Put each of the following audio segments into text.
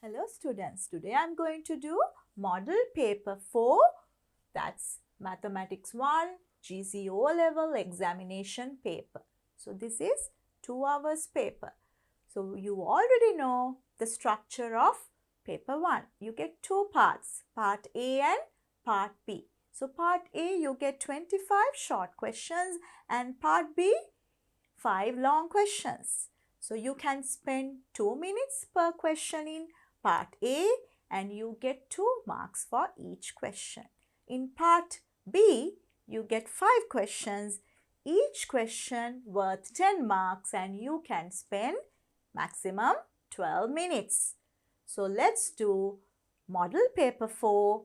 Hello students, today I am going to do model paper 4, that's mathematics 1 G.C.E level examination paper. So this is 2 hours paper. So you already know the structure of paper 1. You get two parts, part A and part B. So part A you get 25 short questions and part B 5 long questions. So you can spend 2 minutes per question in part A and you get 2 marks for each question. In part B, you get 5 questions, each question worth 10 marks and you can spend maximum 12 minutes. So let's do model paper 4,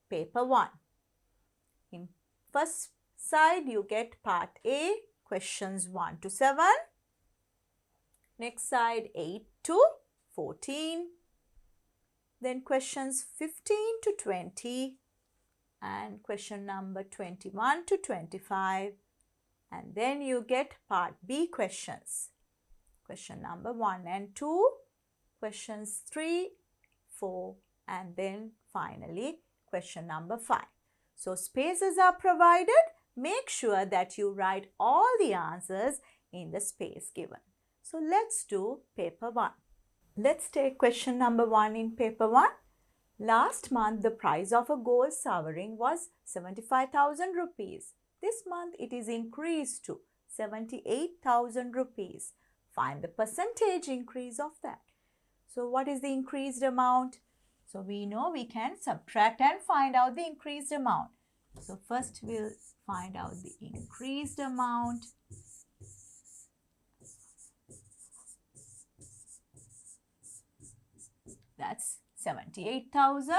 paper 1. In first side, you get part A, questions 1 to 7. Next side, 8 to 14. Then questions 15 to 20 and question number 21 to 25. And then you get part B questions. Question number 1 and 2, questions 3, 4 and then finally question number 5. So spaces are provided. Make sure that you write all the answers in the space given. So let's do paper 1. Let's take question number 1 in paper 1. Last month, the price of a gold sovereign was 75,000 rupees. This month, it is increased to 78,000 rupees. Find the percentage increase of that. So what is the increased amount? So we know we can subtract and find out the increased amount. So first we'll find out the increased amount. That's 78,000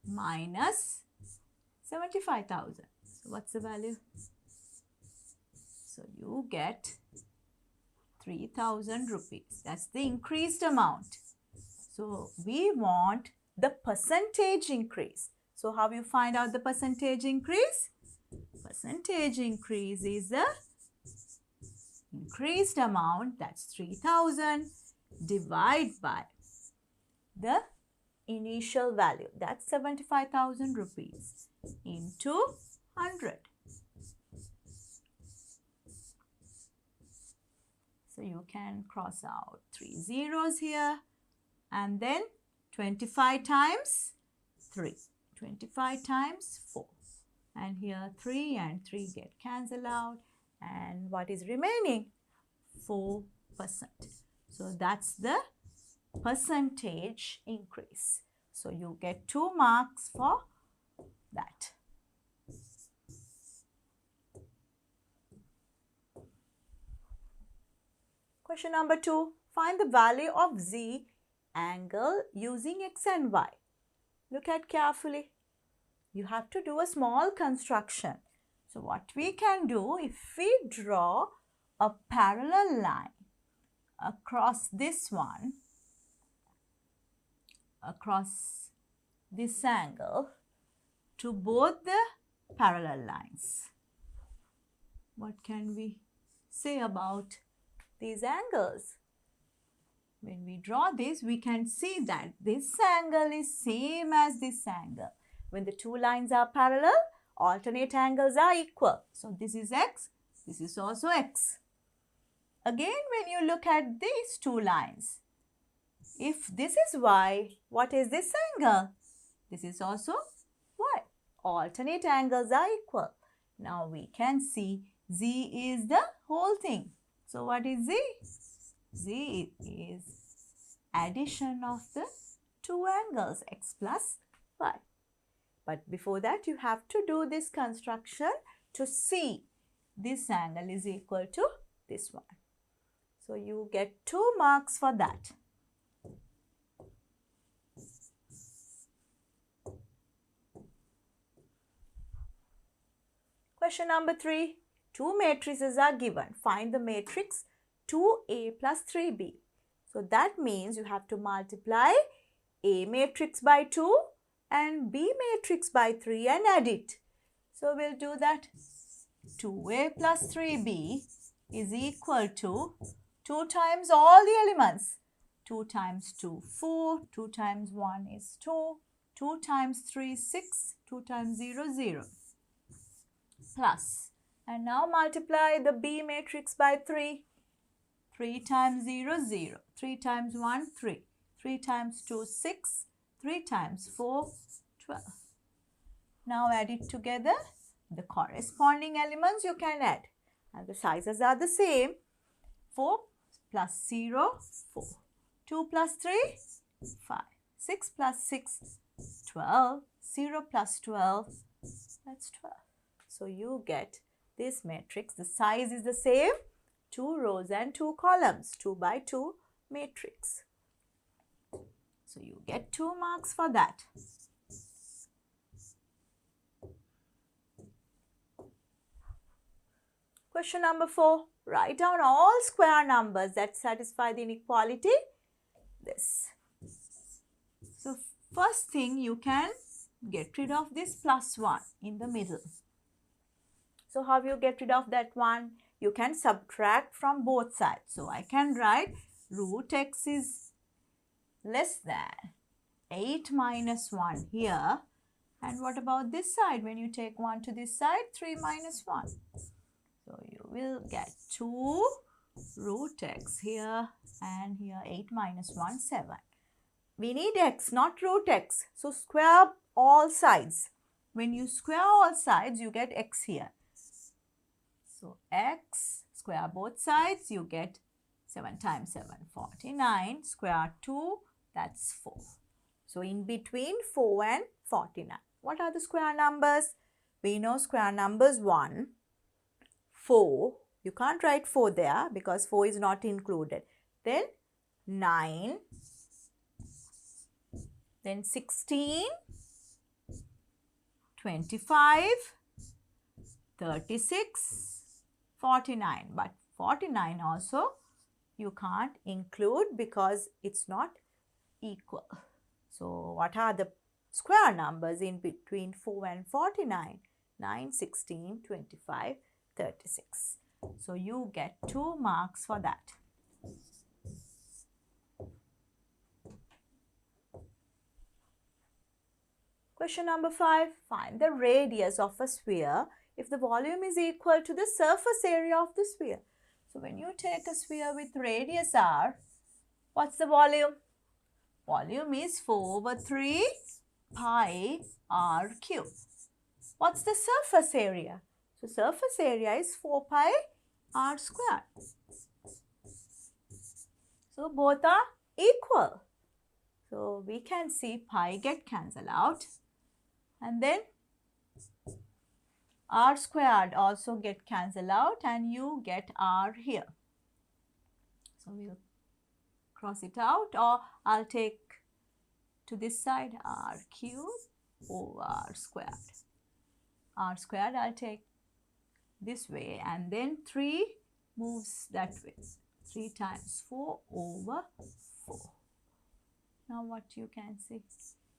minus 75,000. So what's the value? So you get 3,000 rupees. That's the increased amount. So we want the percentage increase. So how you find out the percentage increase? Percentage increase is the increased amount, that's 3,000, divide by the initial value, that's 75,000 rupees into 100. So you can cross out 3 zeros here and then 25 times 3, 25 times 4 and here 3 and 3 get cancelled out and what is remaining? 4%. So that's the percentage increase. So you get 2 marks for that. Question number 2. Find the value of Z angle using X and Y. Look at carefully. You have to do a small construction. So what we can do, if we draw a parallel line across this one, across this angle to both the parallel lines. What can we say about these angles? When we draw this, we can see that this angle is same as this angle. When the two lines are parallel, alternate angles are equal. So this is X, this is also X. Again, when you look at these two lines, if this is Y, what is this angle? This is also Y. Alternate angles are equal. Now we can see Z is the whole thing. So what is Z? Z is addition of the two angles, X plus Y. But before that, you have to do this construction to see this angle is equal to this one. So you get 2 marks for that. Question number 3. 2 matrices are given. Find the matrix 2A plus 3B. So that means you have to multiply A matrix by 2 and B matrix by 3 and add it. So we'll do that. 2A plus 3B is equal to 2 times all the elements. 2 times 2, 4. 2 times 1 is 2. 2 times 3, 6. 2 times 0, 0. Plus. And now multiply the B matrix by 3. 3 times 0, 0. 3 times 1, 3. 3 times 2, 6. 3 times 4, 12. Now add it together. The corresponding elements you can add. And the sizes are the same. 4 plus 0, 4. 2 plus 3, 5. 6 plus 6, 12. 0 plus 12, that's 12. So you get this matrix. The size is the same. 2 rows and 2 columns. 2 by 2 matrix. So you get 2 marks for that. Question number 4. Write down all square numbers that satisfy the inequality. This. So first thing, you can get rid of this plus 1 in the middle. So how you get rid of that 1? You can subtract from both sides. So I can write root x is less than 8 minus 1 here. And what about this side? When you take 1 to this side, 3 minus 1. So you will get 2 root x here and here 8 minus 1, 7. We need x, not root x. So square all sides. When you square all sides, you get x here. So x, square both sides, you get 7 times 7, 49. Square 2, that's 4. So in between 4 and 49. What are the square numbers? We know square numbers 1, 4. You can't write 4 there because 4 is not included. Then 9. Then 16, 25, 36, 49. But 49 also you can't include because it's not equal. So what are the square numbers in between 4 and 49? 9, 16, 25, 36. So you get 2 marks for that. Question number 5. Find the radius of a sphere if the volume is equal to the surface area of the sphere. So when you take a sphere with radius r, what's the volume? Volume is 4 over 3 pi r cube. What's the surface area? So surface area is 4 pi r squared. So both are equal. So we can see pi get cancelled out. And then r squared also get cancelled out and you get r here. So we'll cross it out, or I'll take to this side r cube over r squared. R squared I'll take this way and then 3 moves that way. 3 times 4 over 4. Now what you can see?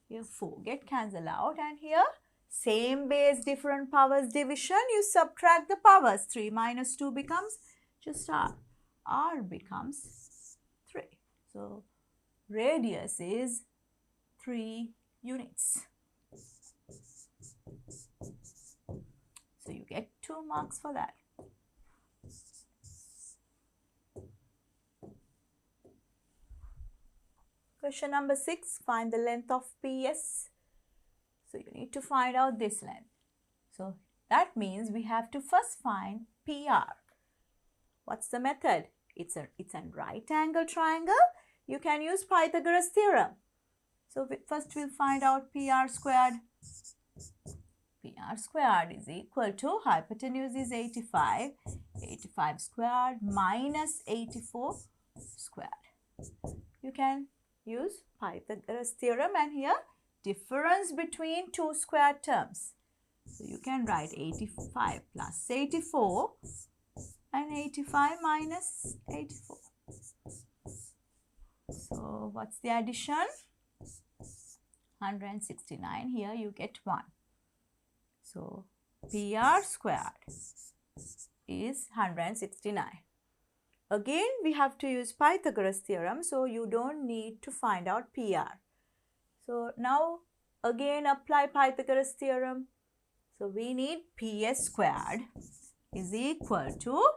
Here 4 get cancelled out and here same base different powers division, you subtract the powers. 3 minus 2 becomes just r. R becomes 3. So radius is 3 units. So you get 2 marks for that. Question number 6. Find the length of PS. So you need to find out this length. So that means we have to first find PR. What's the method? It's a right angle triangle. You can use Pythagoras theorem. So first we'll find out PR squared. PR squared is equal to, hypotenuse is 85. 85 squared minus 84 squared. You can use Pythagoras theorem and here difference between two square terms. So you can write 85 plus 84 and 85 minus 84. So what's the addition? 169. Here you get 1. So PR squared is 169. Again, we have to use Pythagoras theorem, so you don't need to find out PR. So now again apply Pythagoras theorem. So we need PS squared is equal to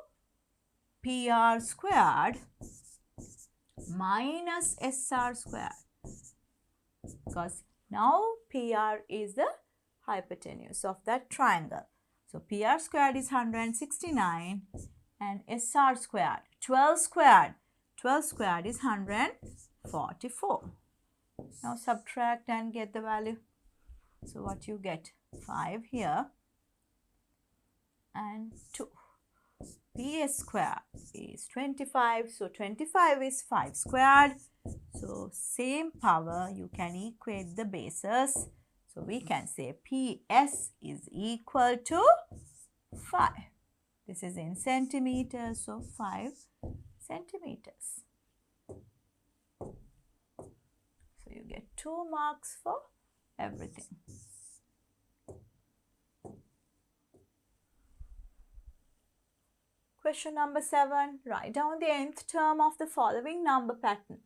PR squared minus SR squared, because now PR is the hypotenuse of that triangle. So PR squared is 169 and SR squared, 12 squared is 144. Now subtract and get the value. So what you get? 5 here and 2. PS squared is 25. So 25 is 5 squared. So same power, you can equate the bases. So we can say PS is equal to 5. This is in centimeters, so 5 centimeters. So you get 2 marks for everything. Question number 7. Write down the nth term of the following number pattern.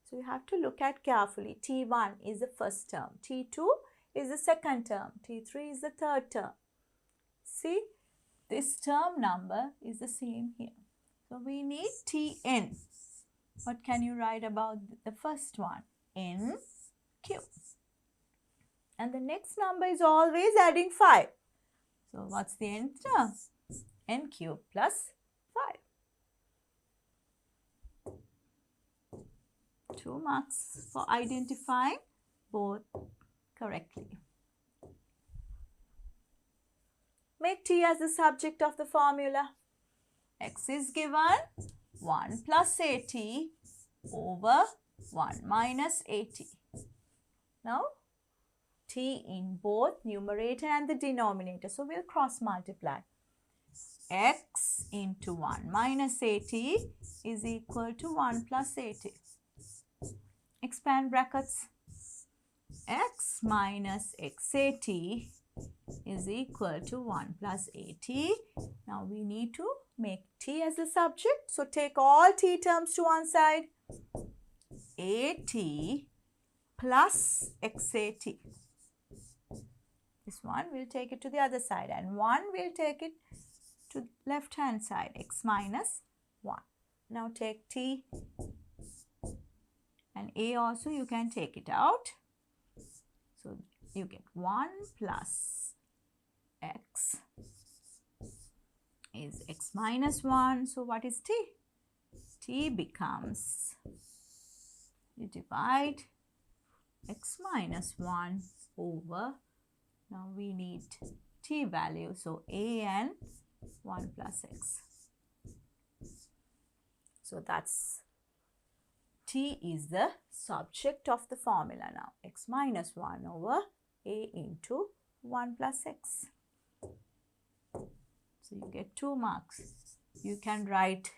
So you have to look at carefully. T1 is the first term. T2 is the second term. T3 is the third term. See, this term number is the same here. So we need Tn. What can you write about the first one? NQ. And the next number is always adding 5. So what's the nth term? NQ plus 5. 2 marks for identifying both correctly. Make T as the subject of the formula. X is given 1 plus AT over 1 minus AT. Now, T in both numerator and the denominator. So, we'll cross multiply. X into 1 minus AT is equal to 1 plus AT. Expand brackets. X minus XAT is equal to 1 plus AT. Now we need to make T as the subject. So take all T terms to one side. AT plus XAT. This one we'll take it to the other side and 1 we'll take it to left hand side. X minus 1. Now take T and A also you can take it out. So you get 1 plus X is X minus 1. So what is T? T becomes, you divide X minus 1 over, now we need T value. So AN 1 plus X. So that's T is the subject of the formula now. X minus 1 over A into 1 plus X. So you get 2 marks. You can write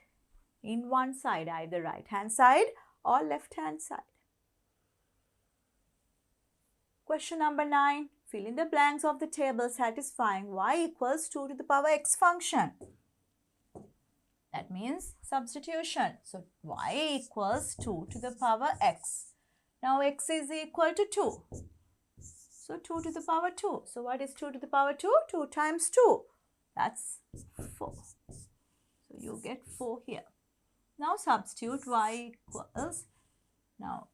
in one side, either right hand side or left hand side. Question number 9. Fill in the blanks of the table satisfying y equals 2 to the power x function. That means substitution. So y equals 2 to the power x. Now x is equal to 2. So 2 to the power 2. So what is 2 to the power 2? 2 times 2. That's 4. So you get 4 here. Now substitute y equals, now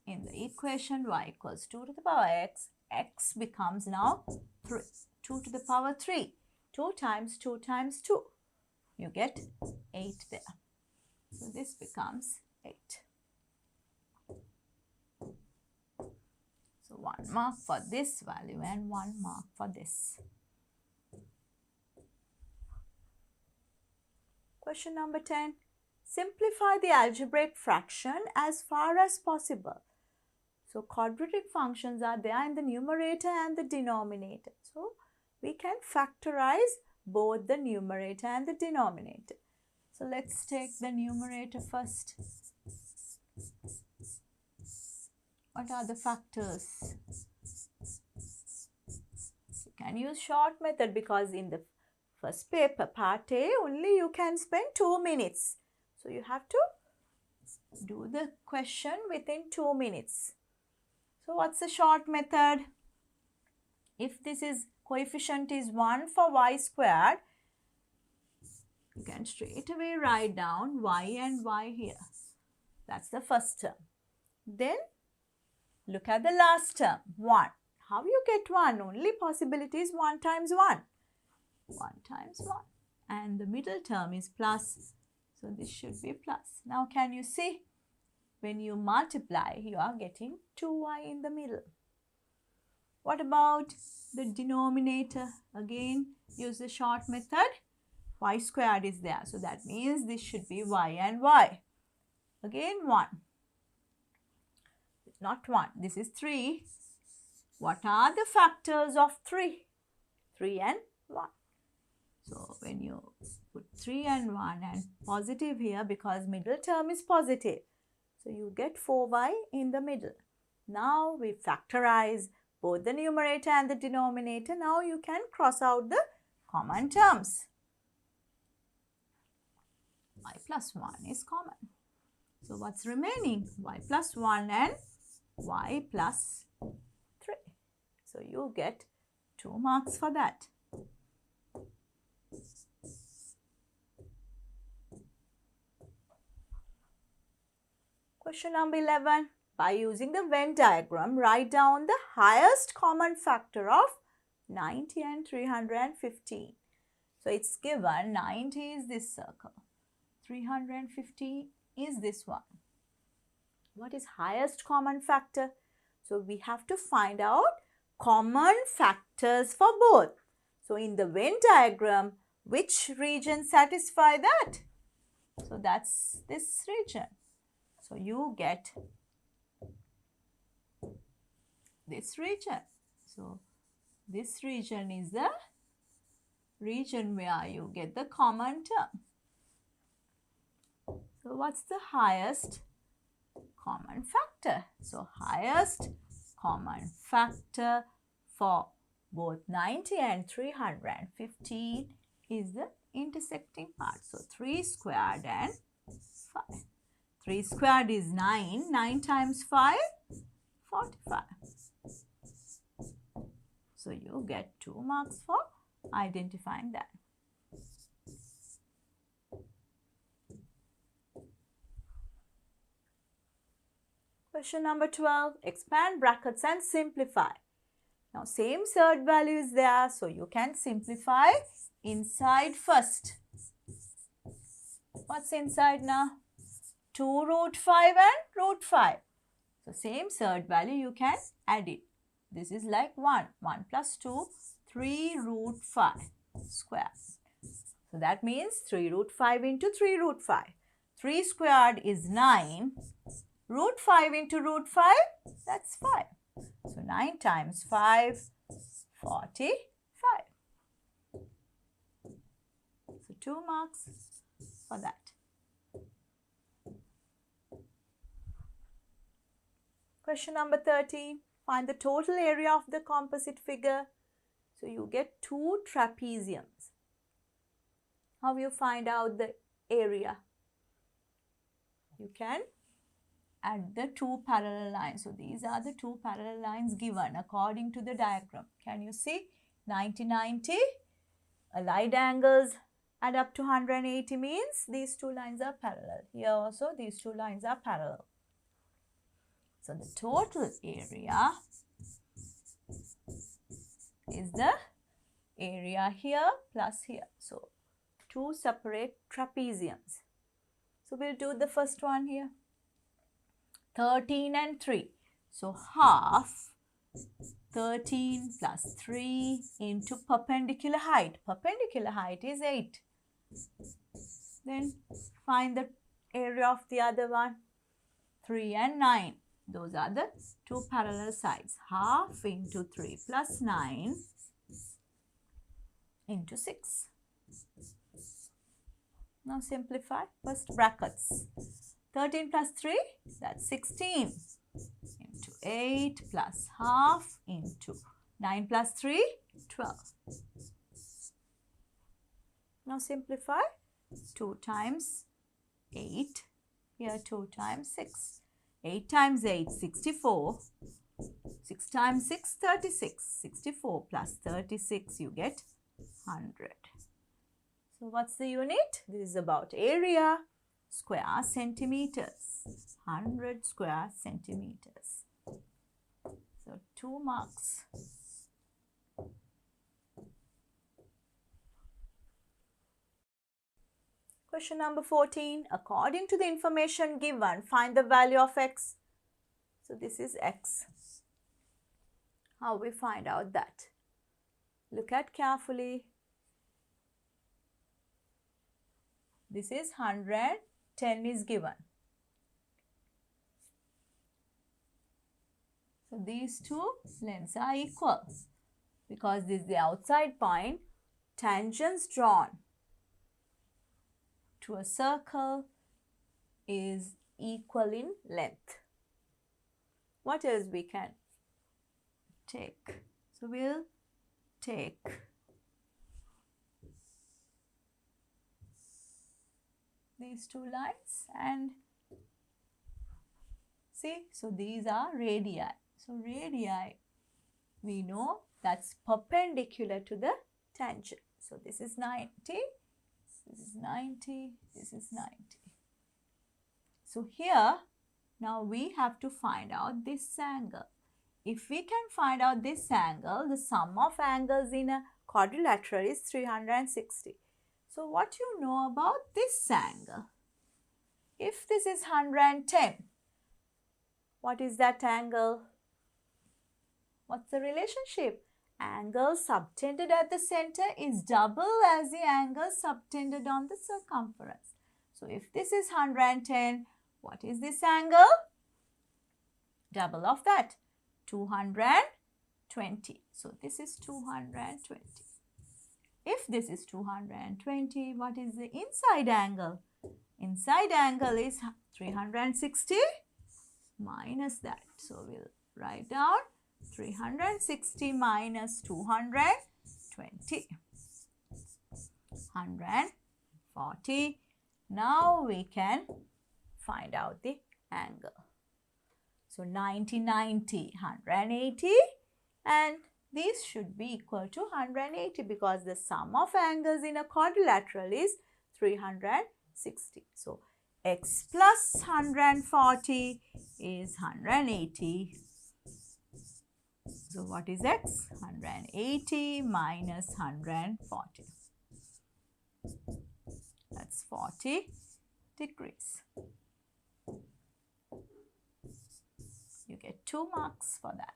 in the equation y equals 2 to the power x. X becomes now 3. 2 to the power 3. 2 times 2 times 2. You get 8 there. So this becomes 8. So 1 mark for this value and 1 mark for this. Question number 10. Simplify the algebraic fraction as far as possible. So quadratic functions are there in the numerator and the denominator. So we can factorize both the numerator and the denominator. So let's take the numerator first. What are the factors? You can use short method because in the first paper, part A, only you can spend 2 minutes So you have to do the question within 2 minutes. So what's the short method? If this is coefficient is 1 for y squared, you can straight away write down y and y here. That's the first term. Then look at the last term, 1. How you get 1? Only possibility is 1 times 1. 1 times 1. And the middle term is plus. So this should be plus. Now can you see? When you multiply, you are getting 2y in the middle. What about the denominator? Again, use the short method. Y squared is there. So that means this should be y and y. Again 1. Not 1. This is 3. What are the factors of 3? 3 and 1. So when you put 3 and 1 and positive here because middle term is positive. So you get 4y in the middle. Now we factorize both the numerator and the denominator. Now you can cross out the common terms. Y plus 1 is common. So what's remaining? Y plus 1 and y plus 3. So you get 2 marks for that. Question number 11. By using the Venn diagram, write down the highest common factor of 90 and 315. So it's given 90 is this circle. 315 is this one. What is highest common factor? So we have to find out common factors for both. So in the Venn diagram, which region satisfy that? So that's this region. So you get this region. So this region is the region where you get the common term. So what's the highest common factor? So highest common factor for both 90 and 315 is the intersecting part. So 3 squared and 5. 3 squared is 9. 9 times 5, 45. So you get 2 marks for identifying that. Question number 12. Expand brackets and simplify. Now same surd value is there, so you can simplify inside first. What's inside now? 2 root 5 and root 5. So same surd value, you can add it. This is like 1. 1 plus 2, 3 root 5 square. So that means 3 root 5 into 3 root 5. 3 squared is 9. Root 5 into root 5, that's 5. So 9 times 5, 45. So 2 marks for that. Question number 13. Find the total area of the composite figure. So you get 2 trapeziums. How you find out the area? You can add the 2 parallel lines. So these are the 2 parallel lines given according to the diagram. Can you see? 90, 90. Allied angles add up to 180 means these 2 lines are parallel. Here also these 2 lines are parallel. So the total area is the area here plus here. So 2 separate trapeziums. So we'll do the first one here. 13 and 3. So half 13 plus 3 into perpendicular height. Perpendicular height is 8. Then find the area of the other one. 3 and 9. Those are the 2 parallel sides. Half into 3 plus 9 into 6. Now simplify. First brackets. 13 plus 3, that's 16 into 8 plus half into 9 plus 3, 12. Now simplify. 2 times 8. Here 2 times 6. 8 times 8, 64. 6 times 6, 36. 64 plus 36, you get 100. So what's the unit? This is about area. Square centimeters. 100 square centimeters. So 2 marks. Question number 14. According to the information given, find the value of x. So this is x. How we find out that? Look at carefully. This is 100, 10 is given. So these two lengths are equal because this is the outside point. Tangents drawn to a circle is equal in length. What else we can take? So we'll take these two lines and see, so these are radii. So radii, we know that's perpendicular to the tangent. So this is 90, this is 90, this is 90. So here, now we have to find out this angle. If we can find out this angle, the sum of angles in a quadrilateral is 360. So what you know about this angle? If this is 110, what is that angle? What's the relationship? Angle subtended at the center is double as the angle subtended on the circumference. So if this is 110, what is this angle? Double of that, 220. So this is 220. If this is 220, what is the inside angle? Inside angle is 360 minus that. So we'll write down 360 minus 220. 140. Now we can find out the angle. So 90, 90, 180, and these should be equal to 180 because the sum of angles in a quadrilateral is 360. So x plus 140 is 180. So what is x? 180 minus 140. That's 40 degrees. You get 2 marks for that.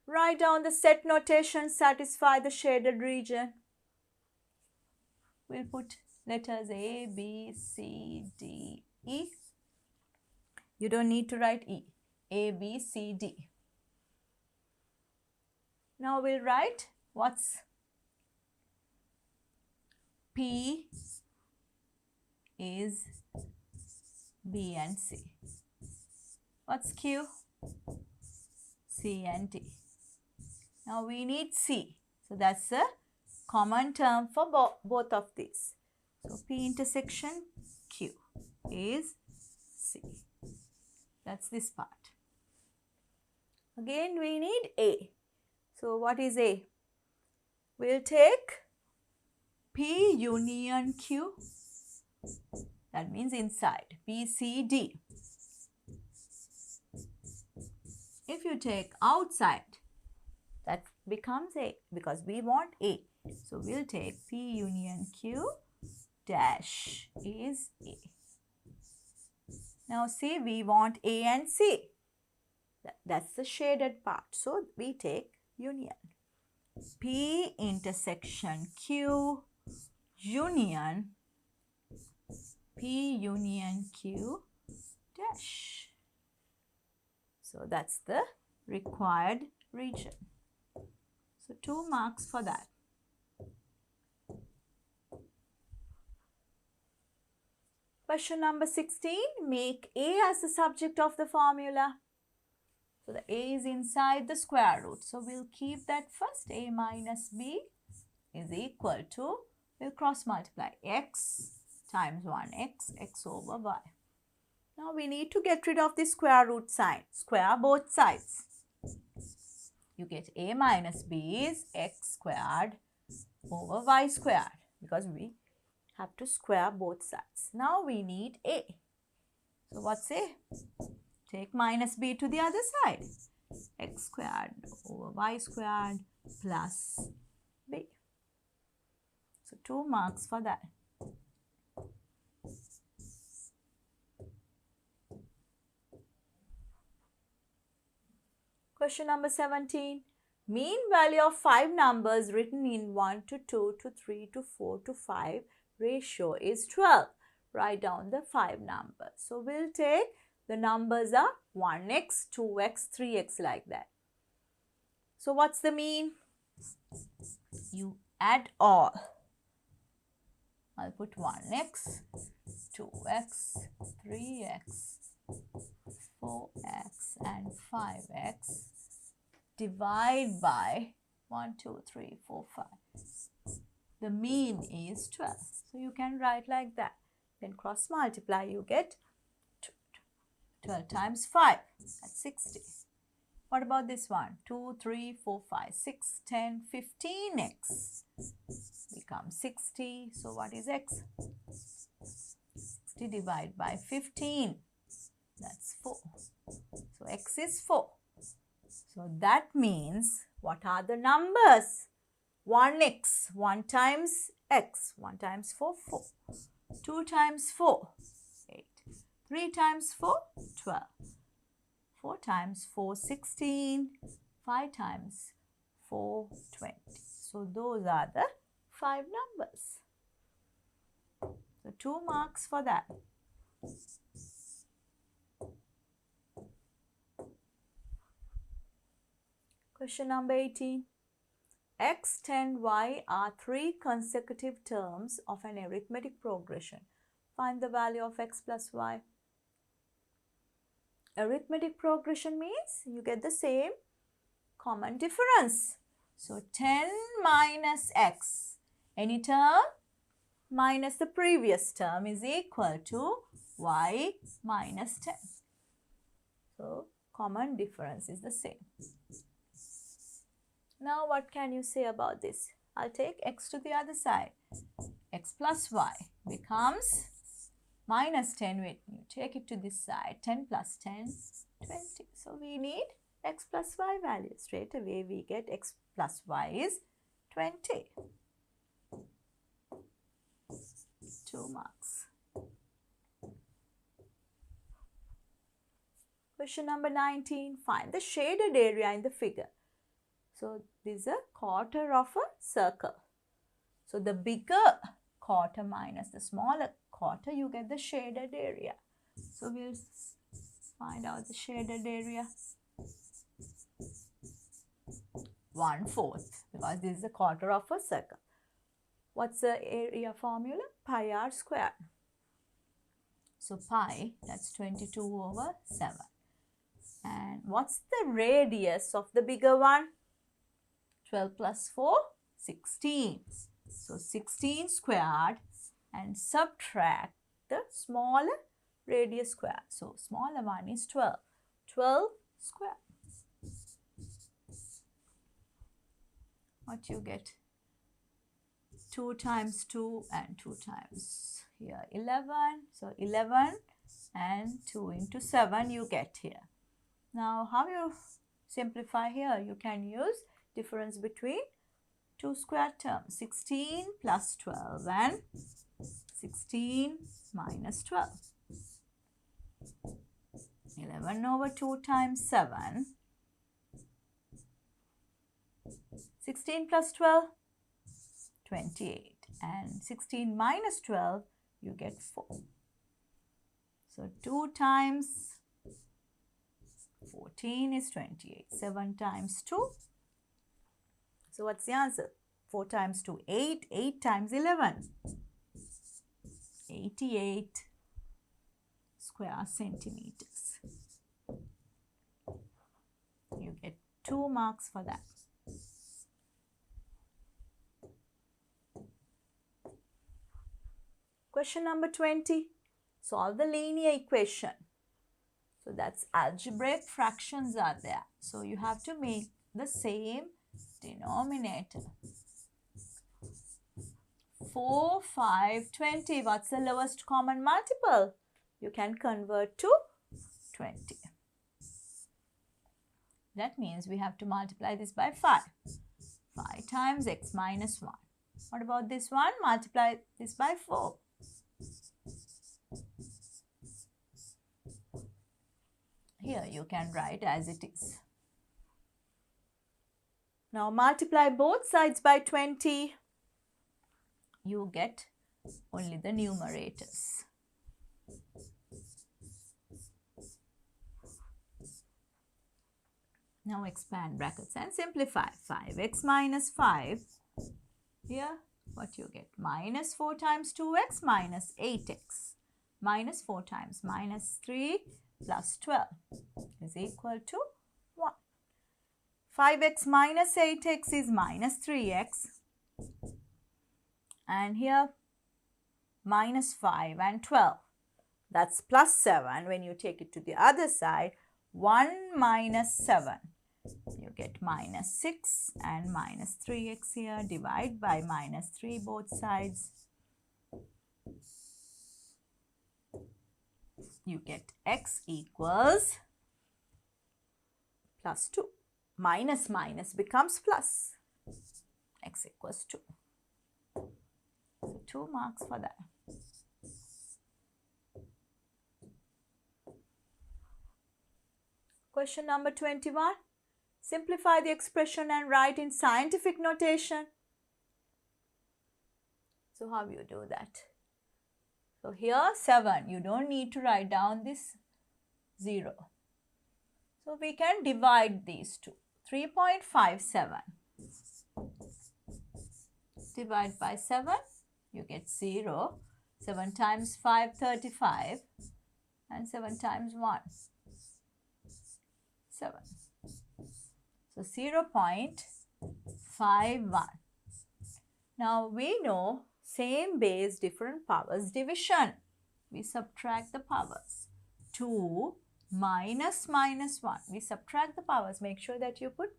Write down the set notation, satisfy the shaded region. We'll put letters A, B, C, D, E. You don't need to write E. A, B, C, D. Now we'll write what's P is B and C. What's Q? C and D. Now we need C. So that's a common term for both of these. So P intersection Q is C. That's this part. Again we need A. So what is A? We'll take P union Q. That means inside. B, C, D. If you take outside, that becomes A because we want A. So we'll take P union Q dash is A. Now see, we want A and C. That's the shaded part. So we take union. P intersection Q union P union Q dash. So that's the required region. So 2 marks for that. Question number 16. Make A as the subject of the formula. So the A is inside the square root. So we'll keep that first. A minus B is equal to we'll cross multiply x times 1x, x over y. Now we need to get rid of the square root sign. Square both sides. You get a minus b is x squared over y squared because we have to square both sides. Now we need a. So what's a? Take minus b to the other side. X squared over y squared plus b. So 2 marks for that. Question number 17. Mean value of 5 numbers written in 1 to 2 to 3 to 4 to 5 ratio is 12. Write down the 5 numbers. So we'll take the numbers are 1x, 2x, 3x like that. So what's the mean? You add all. I'll put 1x, 2x, 3x, 4x and 5x. Divide by 1, 2, 3, 4, 5. The mean is 12. So you can write like that. Then cross multiply, you get 12 times 5. That's 60. What about this one? 2, 3, 4, 5, 6, 10, 15x. Becomes 60. So what is x? 60 divided by 15. That's 4. So x is 4. So that means, what are the numbers? 1x, 1 times x, 1 times 4, 4. 2 times 4, 8. 3 times 4, 12. 4 times 4, 16. 5 times 4, 20. So those are the 5 numbers. So 2 marks for that. Question number 18. X, 10, y are 3 consecutive terms of an arithmetic progression. Find the value of x plus y. Arithmetic progression means you get the same common difference. So 10 minus x, any term minus the previous term is equal to y minus 10. So common difference is the same. Now what can you say about this? I'll take x to the other side. X plus y becomes minus 10 when you take it to this side. 10 plus 10, 20. So we need x plus y value. Straight away we get x plus y is 20. 2 marks. Question number 19. Find the shaded area in the figure. So this is a quarter of a circle. So the bigger quarter minus the smaller quarter, you get the shaded area. So we'll find out the shaded area. 1/4, because this is a quarter of a circle. What's the area formula? Pi r squared. So pi, that's 22 over 7. And what's the radius of the bigger one? 12 plus 4, 16. So 16 squared and subtract the smaller radius square. So smaller one is 12. 12 squared. What you get? 2 times 2 and 2 times here 11. So 11 and 2 into 7 you get here. Now how you simplify here? You can use difference between two square terms. 16 plus 12 and 16 minus 12. 11 over 2 times 7. 16 plus 12, 28. And 16 minus 12, you get 4. So 2 times 14 is 28. 7 times 2. So what's the answer? 4 times 2, 8. 8 times 11. 88 square centimeters. You get 2 marks for that. Question number 20. Solve the linear equation. So that's algebraic fractions are there. So you have to make the same denominator. 4, 5, 20. What's the lowest common multiple? You can convert to 20. That means we have to multiply this by 5. 5 times x minus 1. What about this one? Multiply this by 4. Here you can write as it is. Now multiply both sides by 20. You get only the numerators. Now expand brackets and simplify. 5x minus 5. Here what you get? Minus 4 times 2x minus 8x. Minus 4 times minus 3 plus 12 is equal to 1. 5x minus 8x is minus 3x. And here minus 5 and 12. That's plus 7. When you take it to the other side, 1 minus 7. You get minus 6 and minus 3x here. Divide by minus 3 both sides. You get x equals plus 2. Minus minus becomes plus. X equals 2. So 2 marks for that. Question number 21. Simplify the expression and write in scientific notation. So how you do that? So here 7. You don't need to write down this 0. So we can divide these two. 3.57. Divide by 7. You get 0. 7 times 5, 35. And 7 times 1, 7. So 0.51. Now we know same base, different powers division. We subtract the powers. 2 minus minus 1. We subtract the powers. Make sure that you put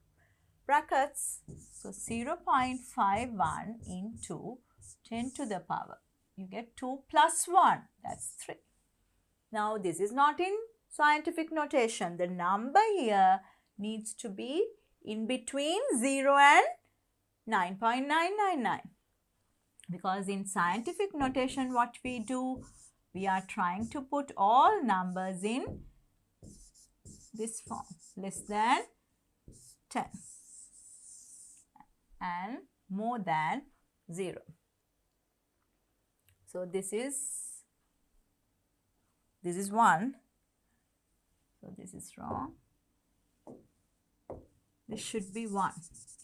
brackets. So 0.51 into 10 to the power. You get 2 plus 1. That's 3. Now this is not in scientific notation. The number here needs to be in between 0 and 9.999. Because in scientific notation what we do, we are trying to put all numbers in this form. Less than 10 and more than 0. So this is 1. So this is wrong. This should be 1.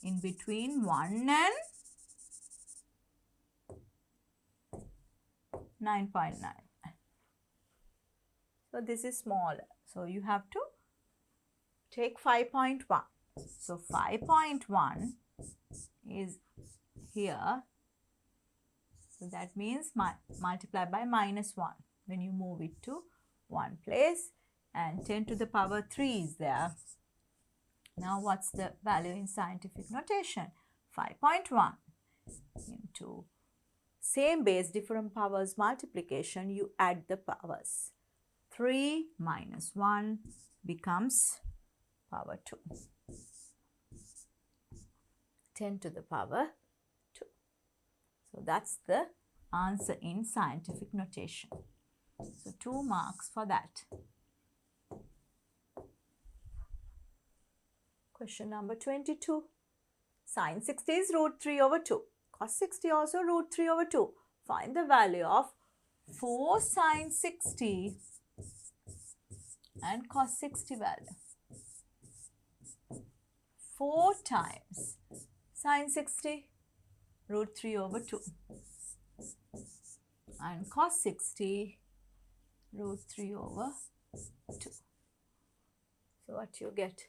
In between 1 and 9.9. So this is smaller. So you have to take 5.1. So 5.1 is here. So that means multiply by minus 1. When you move it to one place, and 10 to the power 3 is there. Now what's the value in scientific notation? 5.1 into same base, different powers multiplication. You add the powers. 3 minus 1 becomes power 2. 10 to the power 2. So that's the answer in scientific notation. So 2 marks for that. Question number 22. Sin 60 is root 3 over 2. Cos 60 also root 3 over 2. Find the value of 4 sin 60 and cos 60 value. 4 times sin 60 root 3 over 2 and cos 60 root 3 over 2. So what you get?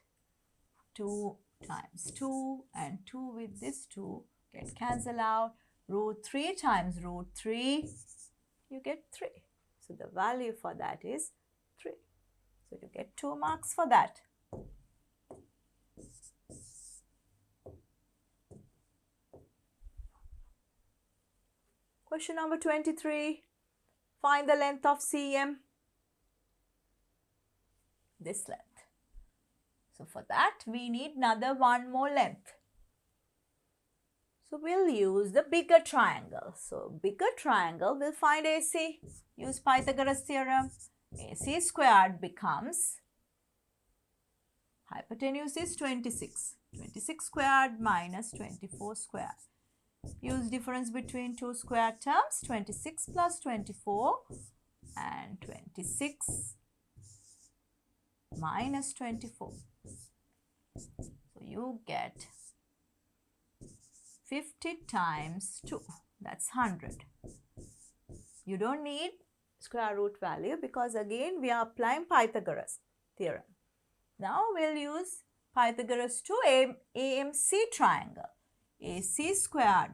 2 times 2 and 2 with this 2 get cancelled out. Root 3 times root 3 you get 3. So the value for that is 3. So you get 2 marks for that. Question number 23. Find the length of CM. This length. So for that we need another one more length. So we'll use the bigger triangle. So bigger triangle, we'll find AC. Use Pythagoras theorem. AC squared becomes, hypotenuse is 26. 26 squared minus 24 squared. Use difference between two square terms. 26 plus 24 and 26 minus 24. So you get 50 times 2. That's 100. You don't need square root value because again we are applying Pythagoras theorem. Now we'll use Pythagoras to AMC triangle. AC squared,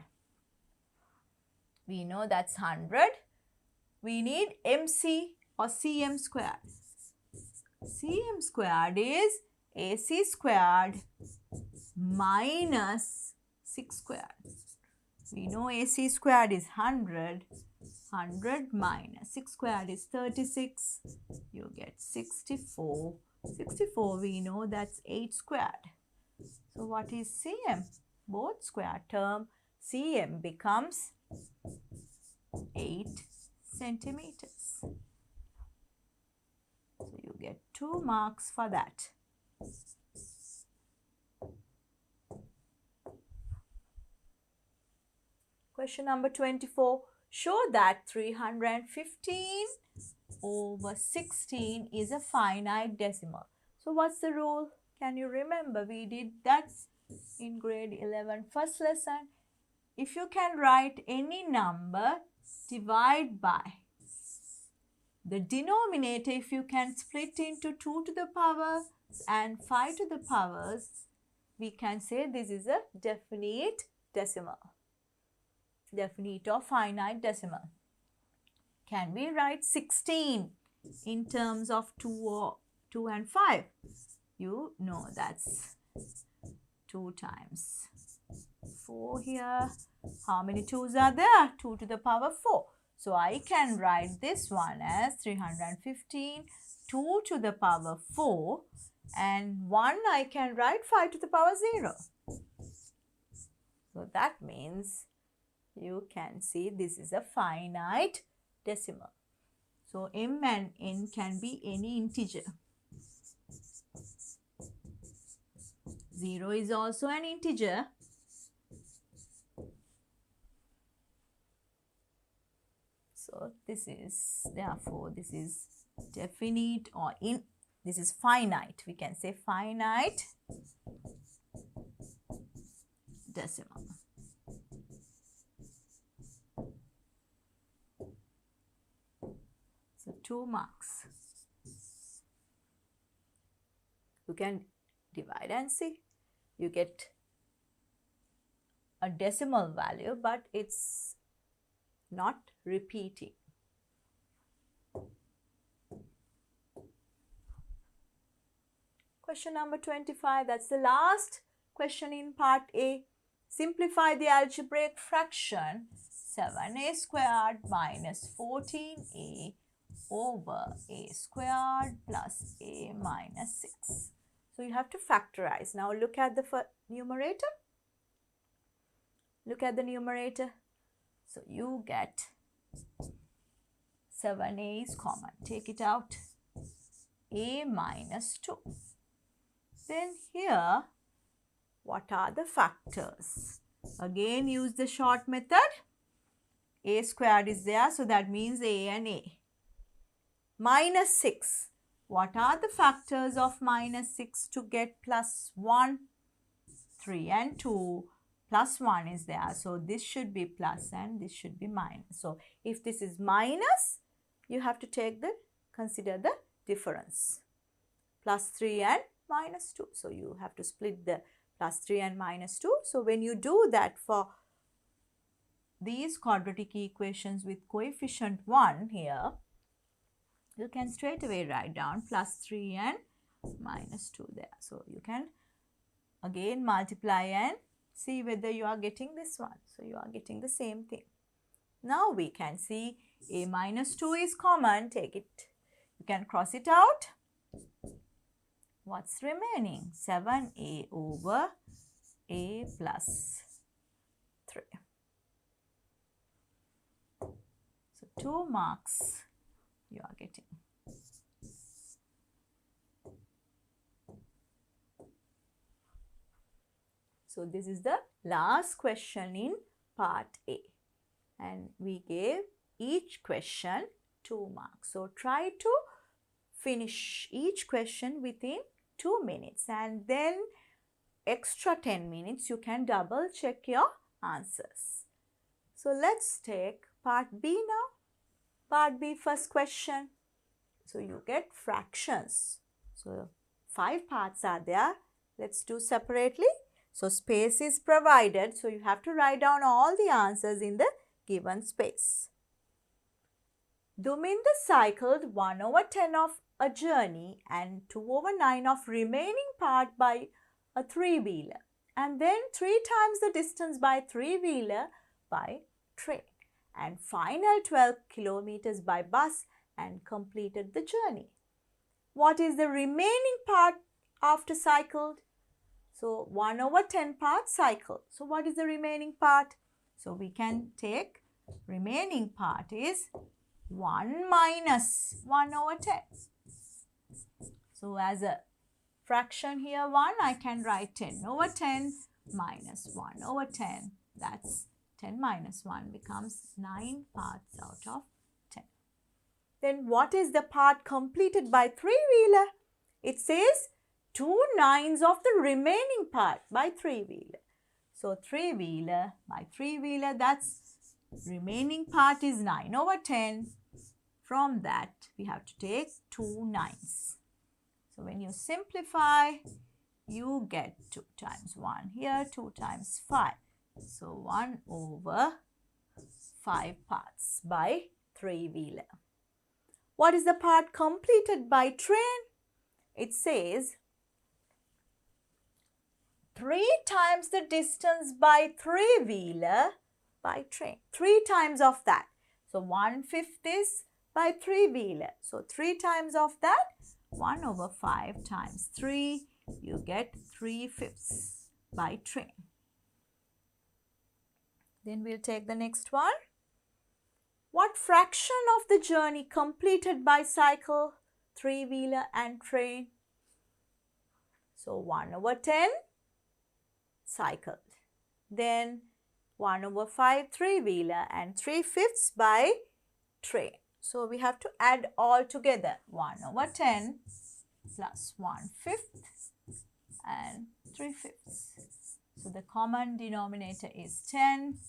we know that's 100. We need MC or CM squared. CM squared is AC squared minus 6 squared. We know AC squared is 100. 100 minus 6 squared is 36. You get 64. 64 we know that's 8 squared. So what is CM? Both square term CM becomes 8 centimeters. So you get 2 marks for that. Question number 24. Show that 315 over 16 is a finite decimal. So what's the rule? Can you remember? We did that in grade 11 first lesson. If you can write any number, divide by the denominator. If you can split into 2 to the power and 5 to the powers, we can say this is a definite decimal. Definite or finite decimal. Can we write 16 in terms of 2 and 5? You know that's 2 times 4 here. How many 2's are there? 2 to the power 4. So I can write this one as 315, 2 to the power 4, and 1 I can write 5 to the power 0. So that means you can see this is a finite decimal. So m and n can be any integer. 0 is also an integer. So this is, therefore, this is definite or this is finite. We can say finite decimal. So 2 marks. You can divide and see. You get a decimal value, but it's not repeating. Question number 25, that's the last question in part A. Simplify the algebraic fraction 7a squared minus 14a over a squared plus a minus 6. So you have to factorize. Now look at the numerator. Look at the numerator. So you get 7a is common. Take it out. A minus 2. Then here, what are the factors? Again, use the short method. A squared is there, so that means a and a. Minus 6. What are the factors of minus 6 to get plus 1? 3 and 2. Plus 1 is there, so this should be plus and this should be minus. So if this is minus, you have to consider the difference. Plus 3 and minus 2. So you have to split the plus 3 and minus 2. So when you do that for these quadratic equations with coefficient 1 here, you can straight away write down plus 3 and minus 2 there. So you can again multiply and see whether you are getting this one. So you are getting the same thing. Now we can see a minus 2 is common. Take it. You can cross it out. What's remaining? 7a over a plus 3. So 2 marks you are getting. So this is the last question in part A, and we gave each question 2 marks. So try to finish each question within 2 minutes, and then extra 10 minutes you can double check your answers. So let's take part B now. Part B, first question. So you get fractions. So 5 parts are there. Let's do separately. So space is provided. So you have to write down all the answers in the given space. Dhammika cycled 1/10 of a journey and 2/9 of remaining part by a 3-wheeler, and then 3 times the distance by 3-wheeler by train, and final 12 kilometers by bus, and completed the journey. What is the remaining part after cycled? So 1/10 part cycle. So what is the remaining part? So we can take remaining part is 1 minus 1/10. So as a fraction here 1, I can write 10/10 minus 1/10. That's 10 minus 1 becomes 9 parts out of 10. Then what is the part completed by 3-wheeler? It says 2 nines of the remaining part by 3-wheeler. So 3-wheeler by 3-wheeler, that's remaining part is 9/10. From that we have to take 2 nines. So when you simplify, you get 2 times 1 here, 2 times 5. So 1/5 parts by 3-wheeler. What is the part completed by train? It says 3 times the distance by 3-wheeler by train. 3 times of that. So 1/5 is by 3-wheeler. So 3 times of that, 1/5 times 3, you get 3/5 by train. Then we'll take the next one. What fraction of the journey completed by cycle, 3-wheeler and train? So 1/10 cycled. Then 1/5 3-wheeler and 3/5 by train. So we have to add all together. 1/10 plus 1/5 and 3/5. So the common denominator is 10.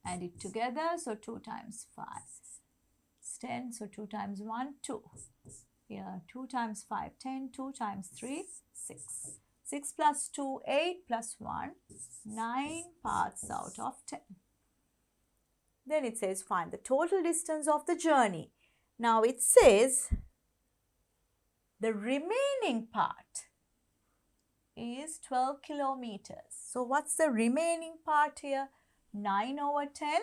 Add it together. So 2 times 5 is 10. So 2 times 1, 2. Here 2 times 5, 10. 2 times 3, 6. 6 plus 2, 8 plus 1, 9 parts out of 10. Then it says find the total distance of the journey. Now it says the remaining part is 12 kilometers. So what's the remaining part here? 9/10.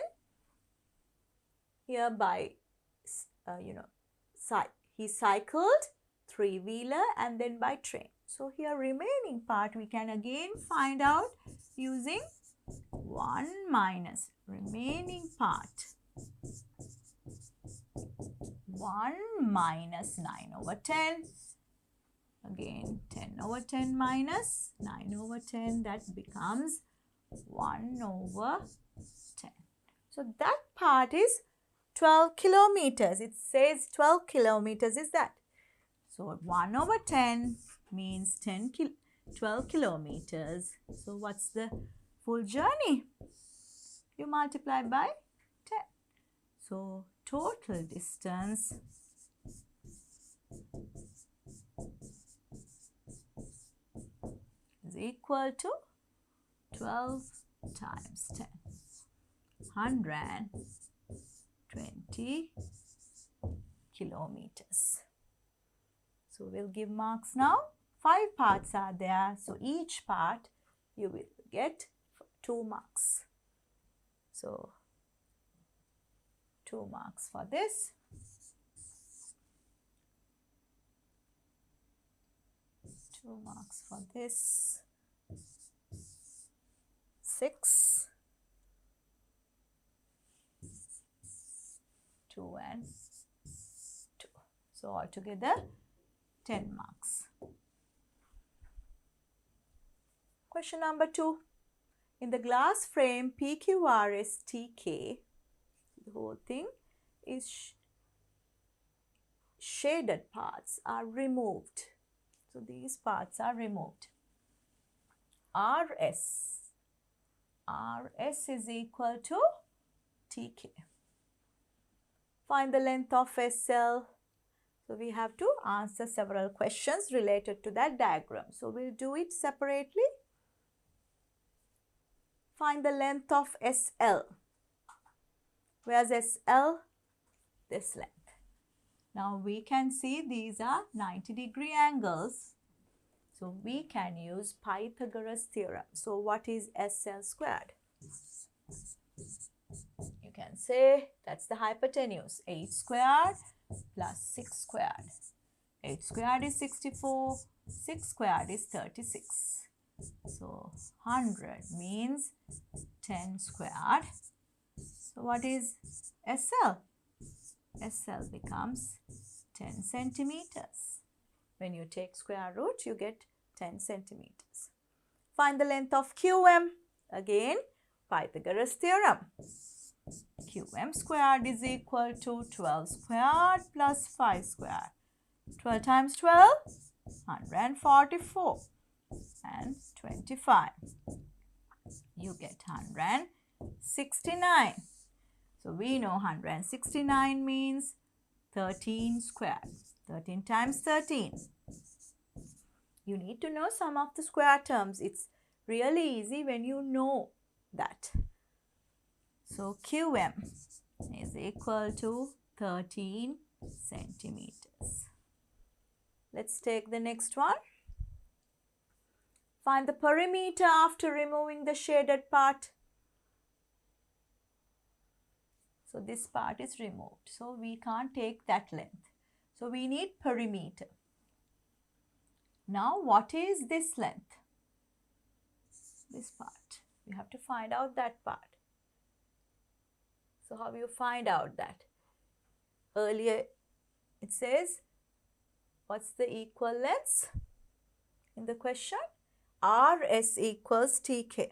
Here by, he cycled 3-wheeler and then by train. So here remaining part we can again find out using 1 minus remaining part. 1 minus 9/10. Again 10/10 minus 9/10, that becomes 1/10. So that part is 12 kilometers. It says 12 kilometers is that. So 1/10 means 12 kilometers. So what's the full journey? You multiply by 10. So total distance is equal to 12 times 10. 120 kilometers. So we'll give marks now. 5 parts are there. So each part you will get 2 marks. So 2 marks for this. 2 marks for this. 6. 2 and 2. So altogether 10 marks. Question number 2. In the glass frame PQRSTK, the whole thing is shaded parts are removed. So these parts are removed. RS is equal to TK. Find the length of SL. So we have to answer several questions related to that diagram. So we'll do it separately. Find the length of SL. Where's SL? This length. Now we can see these are 90-degree angles. So we can use Pythagoras theorem. So what is SL squared? You can say that's the hypotenuse. 8 squared plus 6 squared. 8 squared is 64. 6 squared is 36. So 100 means 10 squared. So what is SL? SL becomes 10 centimeters. When you take square root, you get 10 centimeters. Find the length of QM. Again, Pythagoras theorem. QM squared is equal to 12 squared plus 5 squared. 12 times 12, 144 and 25. You get 169. So we know 169 means 13 squared. 13 times 13. You need to know some of the square terms. It's really easy when you know that. So QM is equal to 13 centimeters. Let's take the next one. Find the perimeter after removing the shaded part. So this part is removed. So we can't take that length. So we need perimeter. Now what is this length? This part. We have to find out that part. So how you find out that? Earlier it says, what's the equal length in the question? RS equals TK.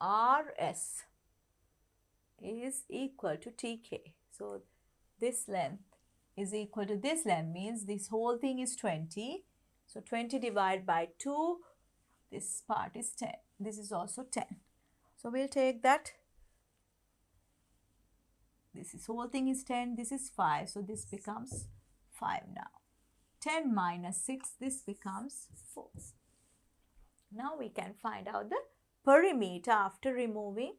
RS is equal to TK. So this length is equal to this length means this whole thing is 20. So 20 divided by 2, this part is 10. This is also 10. So we'll take that. This whole thing is 10. This is 5. So this becomes 5 now. 10 minus 6, this becomes 4. Now we can find out the perimeter after removing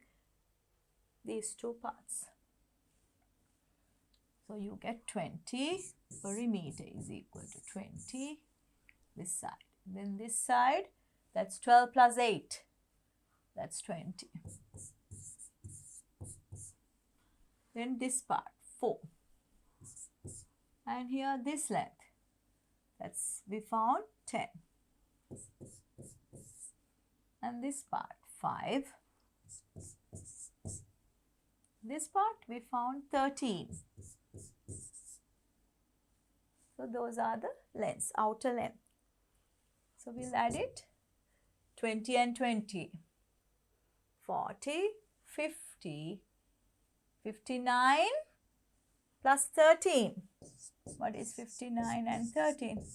these two parts. So you get 20. Perimeter is equal to 20. This side. Then this side, that's 12 plus 8. That's 20. Then this part, 4. And here this length. We found 10. And this part, 5. This part we found 13. So those are the lengths, outer length. So we'll add it. 20 and 20. 40, 50, 59 plus 13. What is 59 and 13?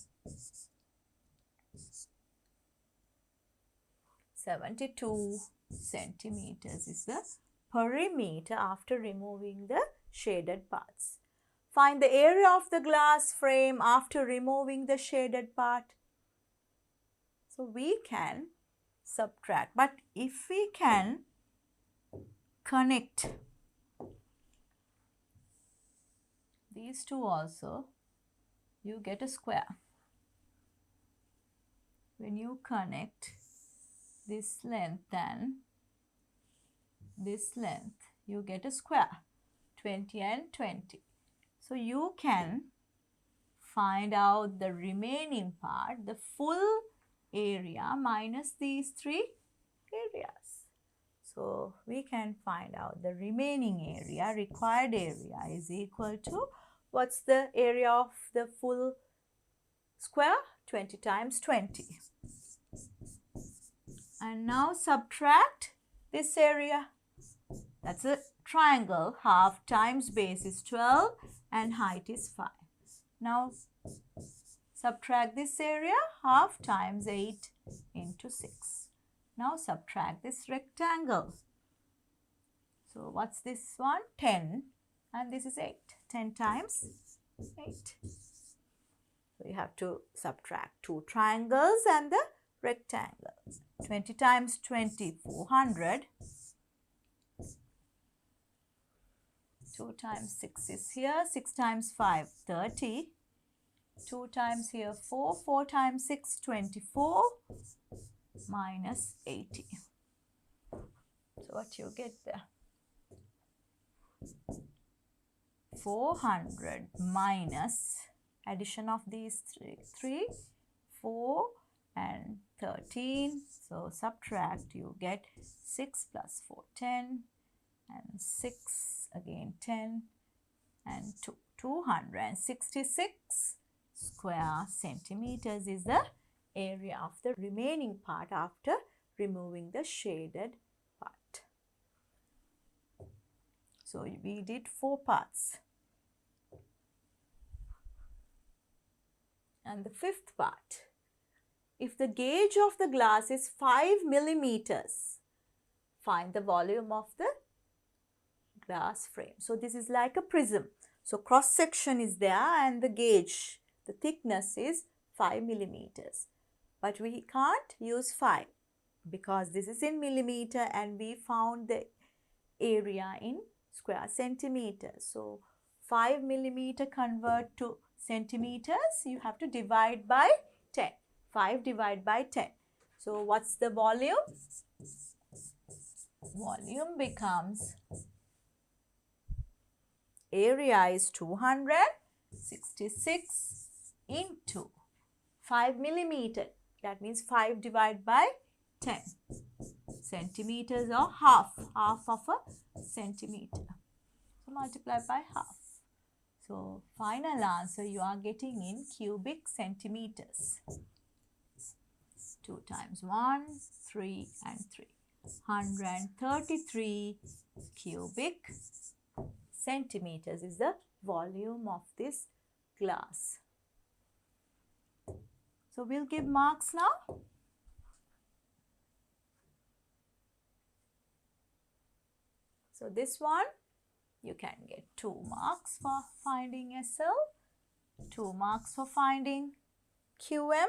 72 centimeters is the perimeter after removing the shaded parts. Find the area of the glass frame after removing the shaded part. So we can subtract, but if we can connect these two also, you get a square. When you connect this length and this length, you get a square, 20 and 20. So you can find out the remaining part, the full area minus these three areas. So we can find out the remaining area, required area is equal to, what's the area of the full square? 20 times 20. And now subtract this area. That's a triangle. Half times base is 12 and height is 5. Now subtract this area. Half times 8 into 6. Now subtract this rectangle. So what's this one? 10 and this is 8. 10 times 8. So you have to subtract two triangles and the rectangles. 20 times 20, 400. 2 times 6 is here. 6 times 5, 30. 2 times here, 4. 4 times 6, 24. Minus 80. So what you get there? 400 minus addition of these three, 4 and 13. So subtract, you get 6 plus 4, 10 and 6 again 10 and 2. 266 square centimeters is the area of the remaining part after removing the shaded part. So we did 4 parts. And the 5th part, if the gauge of the glass is 5 millimeters, find the volume of the glass frame. So this is like a prism. So cross section is there and the gauge, the thickness is 5 millimeters. But we can't use 5 because this is in millimeter and we found the area in square centimeters. So 5 millimeter convert to centimeters, you have to divide by 10. 5 divided by 10. So what's the volume? Volume becomes, area is 266 into 5 millimeter. That means 5 divided by 10. Centimeters or half of a centimeter. So multiply by half. So final answer you are getting in cubic centimeters. 2 times 1, 3 and 3. 133 cubic centimeters is the volume of this glass. So we'll give marks now. So this one you can get 2 marks for finding SL, 2 marks for finding QM,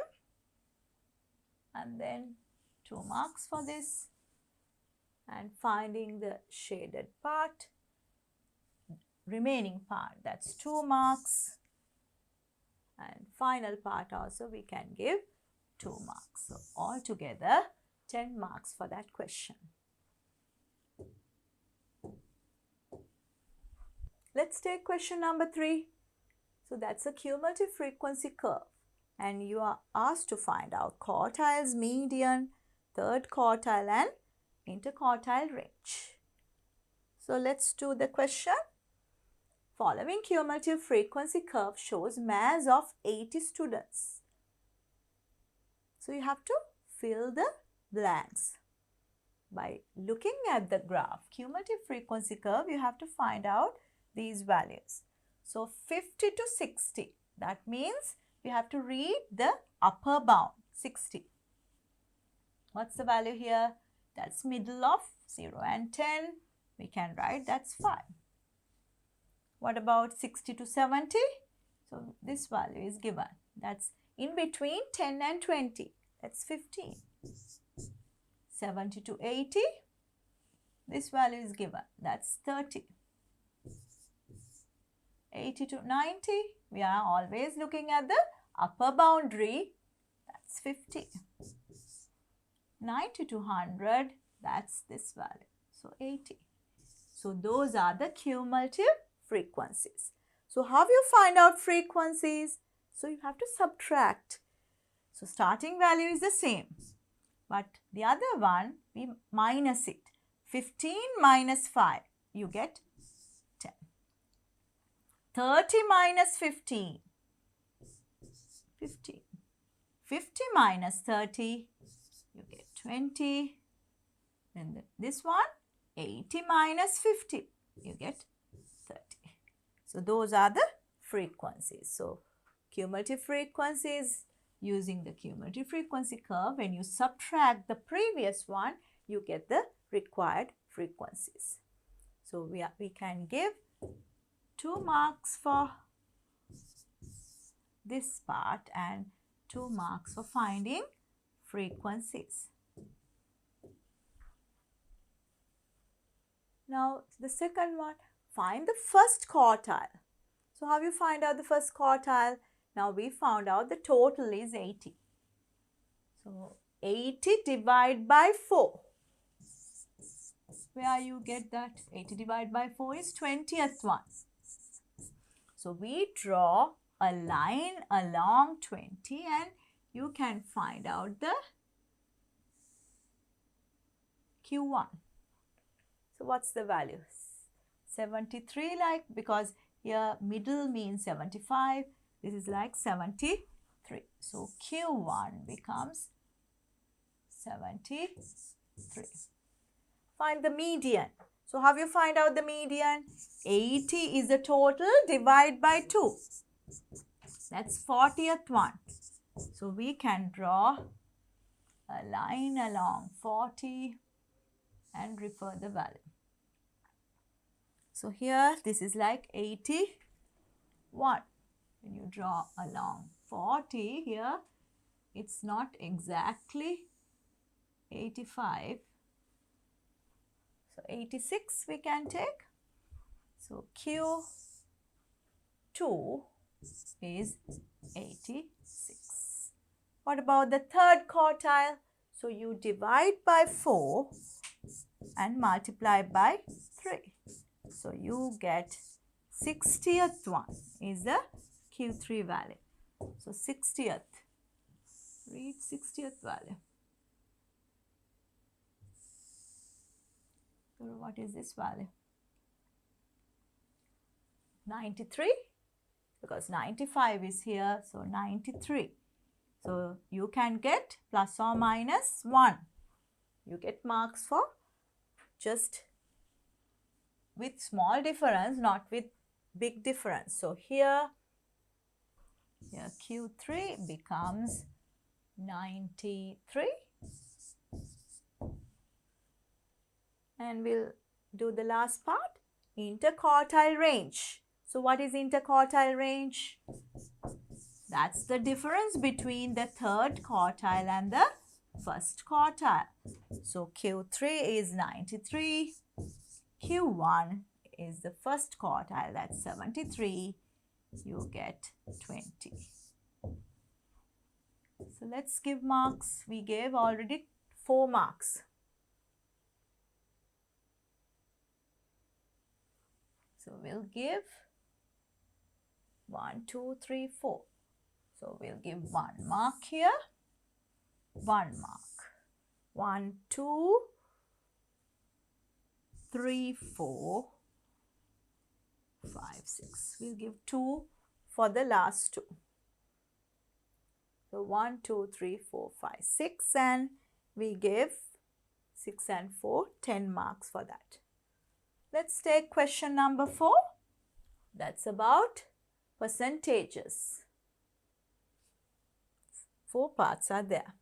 and then 2 marks for this, and finding the shaded part, remaining part, that's 2 marks, and final part also we can give 2 marks. So altogether 10 marks for that question. Let's take question number 3. So that's a cumulative frequency curve and you are asked to find out quartiles, median, third quartile and interquartile range. So let's do the question. Following cumulative frequency curve shows mass of 80 students. So you have to fill the blanks. By looking at the graph, cumulative frequency curve, you have to find out these values. So 50 to 60, that means we have to read the upper bound, 60. What's the value here? That's middle of 0 and 10. We can write that's 5. What about 60 to 70? So this value is given. That's in between 10 and 20. That's 15. 70 to 80. This value is given. That's 30. 80 to 90. We are always looking at the upper boundary. That's 50. 90 to 100. That's this value. So 80. So those are the cumulative frequencies. So how you find out frequencies? So you have to subtract. So starting value is the same. But the other one, we minus it. 15 minus 5, you get 10. 30 minus 15, 15. 50 minus 30, you get 20. And this one, 80 minus 50, you get 30. So those are the frequencies. So cumulative frequencies, using the cumulative frequency curve, when you subtract the previous one, you get the required frequencies. So we can give 2 marks for this part and 2 marks for finding frequencies. Now the second one, find the first quartile. So how you find out the first quartile? Now we found out the total is 80. So 80 divided by 4. Where you get that? 80 divided by 4 is 20th one. So we draw a line along 20 and you can find out the Q1. So what's the value? 73, like, because here middle means 75. This is like 73. So Q1 becomes 73. Find the median. So how you find out the median? 80 is the total, divide by 2. That's 40th one. So we can draw a line along 40 and refer the value. So here this is like 81. When you draw along 40 here, it's not exactly 85. So 86 we can take. So Q2 is 86. What about the third quartile? So you divide by 4 and multiply by 3. So you get 60th one is the Q3 value. So 60th, read 60th value. So what is this value? 93, because 95 is here, so 93. So you can get plus or minus 1. You get marks for just with small difference, not with big difference. So here Q3 becomes 93. And we'll do the last part, interquartile range. So what is interquartile range? That's the difference between the third quartile and the first quartile. So Q3 is 93. Q1 is the first quartile, that's 73. You get 20. So let's give marks. We gave already 4 marks. So we'll give 1, 2, 3, 4. So we'll give 1 mark here, 1 mark. 1, 2, 3, 4, 5, 6. We'll give 2 for the last 2. So 1, 2, 3, 4, 5, 6, and we give 6 and 4, 10 marks for that. Let's take question number 4. That's about percentages. 4 parts are there.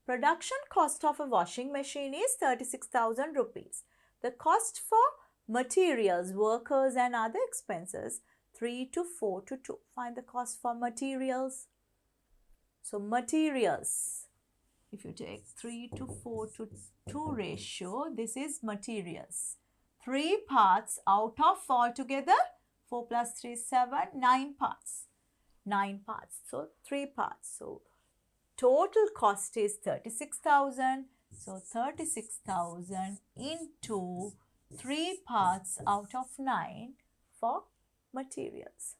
Production cost of a washing machine is 36,000 rupees. The cost for materials, workers and other expenses 3 to 4 to 2. Find the cost for materials. So materials, if you take 3 to 4 to 2 ratio, this is materials. 3 parts out of altogether 4 plus 3 is 7, 9 parts. 9 parts. So 3 parts. So total cost is 36,000. So 36,000 into 3 parts out of 9 for materials.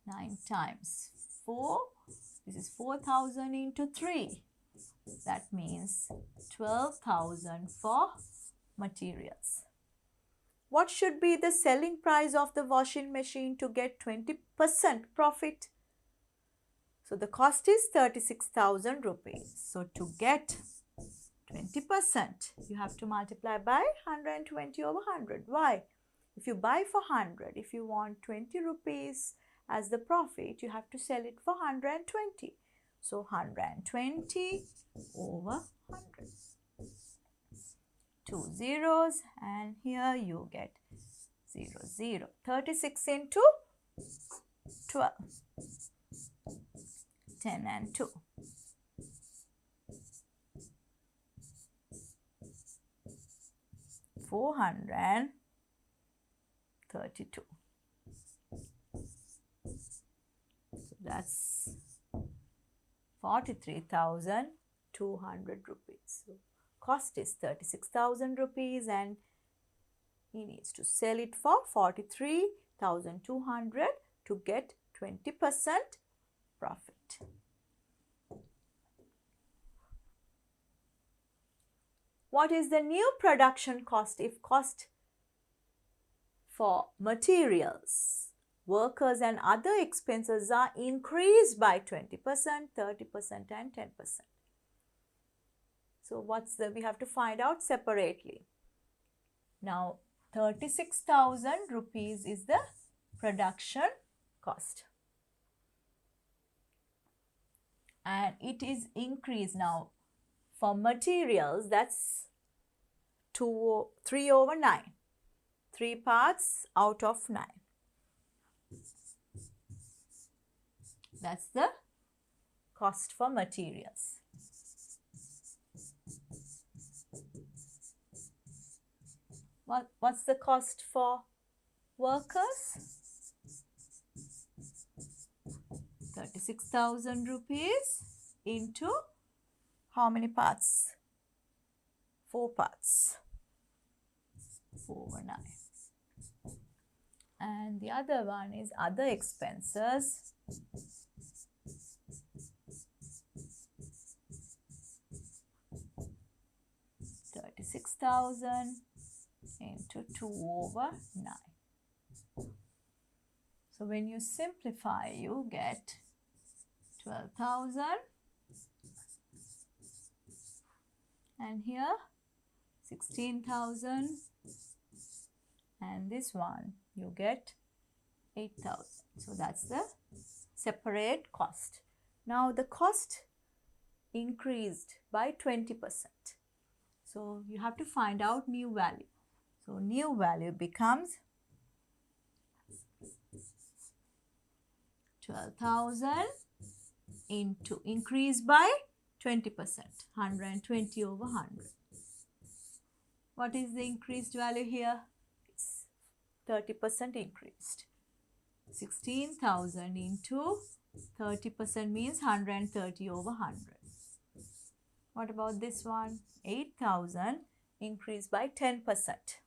9 times 4. This is 4,000 into 3. That means 12,000 for materials. What should be the selling price of the washing machine to get 20% profit? So the cost is 36,000 rupees. So to get 20%, you have to multiply by 120 over 100. Why? If you buy for 100, if you want 20 rupees as the profit, you have to sell it for 120. So 120 over 100. 2 zeros, and here you get 0, 0. 36 into 12. 10 and 2. 432. So that's 43,200 rupees. So cost is 36,000 rupees and he needs to sell it for 43,200 to get 20% profit. What is the new production cost if cost for materials, workers and other expenses are increased by 20%, 30% and 10%? So we have to find out separately. Now 36,000 rupees is the production cost. And it is increased now. For materials, that's 3 over 9. 3 parts out of 9. That's the cost for materials. What's the cost for workers? 36,000 rupees into how many parts? 4 parts. 4 over 9. And the other one is other expenses. $36,000 into 2 over 9. So when you simplify, you get 12,000. And here 16,000, and this one you get 8,000. So that's the separate cost. Now the cost increased by 20%. So you have to find out new value. So new value becomes 12,000 into increase by 20%, 120 over 100. What is the increased value here? It's 30% increased. 16,000 into 30% means 130 over 100. What about this one? 8,000 increased by 10%.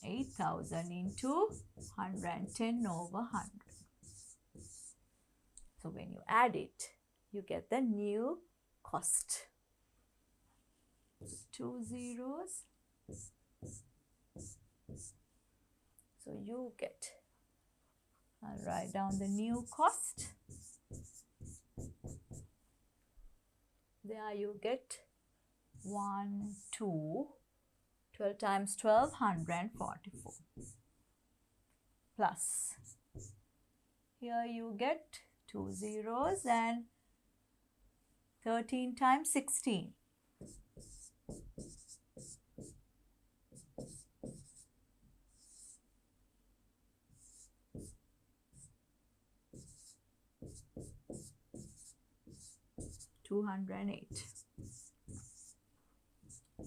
8,000 into 110 over 100. So when you add it, you get the new cost. 2 zeros. So you get, I'll write down the new cost. There you get 1, 2, 12 times 12, 144. Plus, here you get 2 zeros and 13 times 16. 208.